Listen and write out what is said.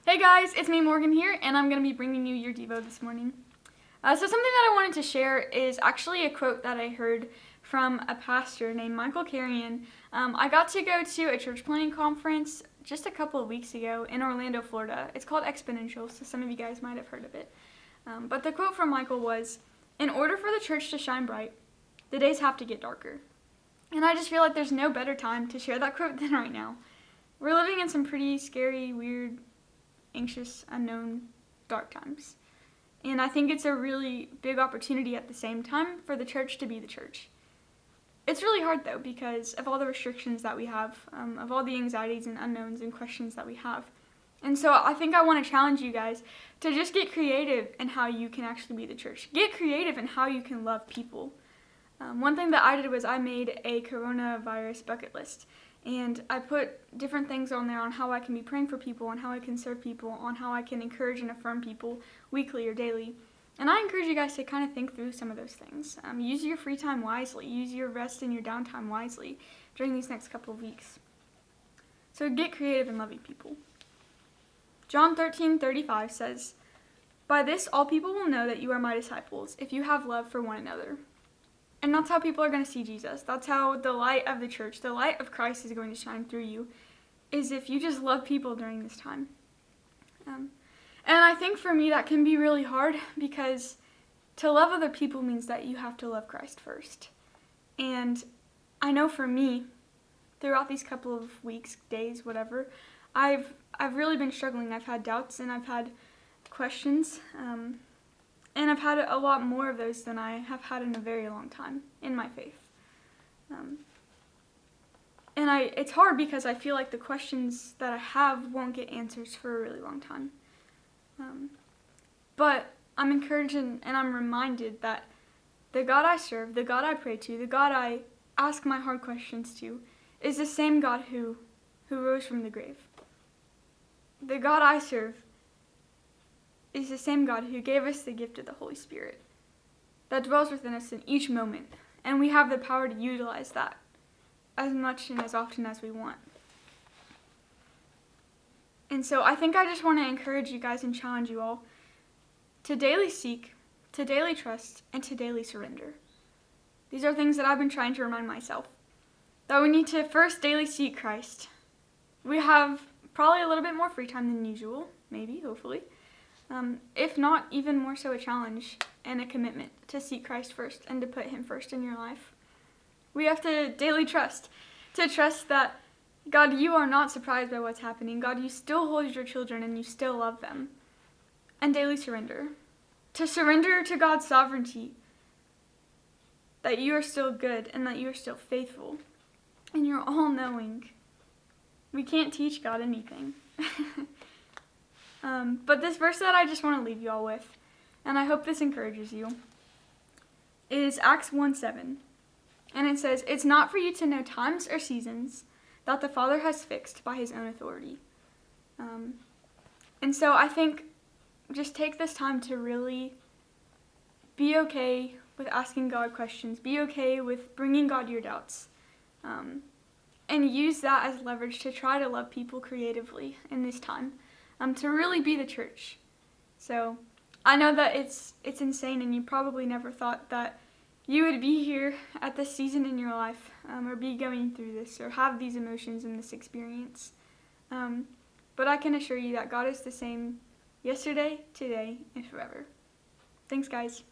Hey guys, it's me Morgan here, and I'm going to be bringing you your Devo this morning. So something that I wanted to share is actually a quote that I heard from a pastor named Michael Carrion. I got to go to a church planting conference just a couple of weeks ago in Orlando, Florida. It's called Exponential, so some of you guys might have heard of it. But the quote from Michael was, "In order for the church to shine bright, the days have to get darker." And I just feel like there's no better time to share that quote than right now. We're living in some pretty scary, weird, anxious, unknown, dark times. And I think it's a really big opportunity at the same time for the church to be the church. It's really hard though because of all the restrictions that we have, of all the anxieties and unknowns and questions that we have. And so I think I want to challenge you guys to just get creative in how you can actually be the church. Get creative in how you can love people. One thing that I did was I made a coronavirus bucket list. And I put different things on there on how I can be praying for people, on how I can serve people, on how I can encourage and affirm people weekly or daily. And I encourage you guys to kind of think through some of those things. Use your free time wisely. Use your rest and your downtime wisely during these next couple of weeks. So get creative in loving people. John 13:35 says, "By this all people will know that you are my disciples, if you have love for one another." And that's how people are going to see Jesus. That's how the light of the church, the light of Christ is going to shine through you, is if you just love people during this time. And I think for me that can be really hard because to love other people means that you have to love Christ first. And I know for me, throughout these couple of weeks, days, whatever, I've really been struggling. I've had doubts and I've had questions. And I've had a lot more of those than I have had in a very long time in my faith. It's hard because I feel like the questions that I have won't get answers for a really long time. But I'm encouraged and I'm reminded that the God I serve, the God I pray to, the God I ask my hard questions to, is the same God who rose from the grave. The God I serve is the same God who gave us the gift of the Holy Spirit that dwells within us in each moment, and we have the power to utilize that as much and as often as we want. And so I think I just want to encourage you guys and challenge you all to daily seek, to daily trust, and to daily surrender. These are things that I've been trying to remind myself, that we need to first daily seek Christ. We have probably a little bit more free time than usual, maybe, hopefully. If not, even more so a challenge and a commitment to seek Christ first and to put Him first in your life. We have to daily trust, to trust that, God, you are not surprised by what's happening. God, you still hold your children and you still love them. And daily surrender, to surrender to God's sovereignty, that you are still good and that you are still faithful and you're all-knowing. We can't teach God anything. But this verse that I just want to leave you all with, and I hope this encourages you, is Acts 1:7. And it says, "It's not for you to know times or seasons that the Father has fixed by His own authority." And so I think just take this time to really be okay with asking God questions. Be okay with bringing God your doubts. And use that as leverage to try to love people creatively in this time. To really be the church. So I know that it's insane and you probably never thought that you would be here at this season in your life or be going through this or have these emotions and this experience. But I can assure you that God is the same yesterday, today, and forever. Thanks, guys.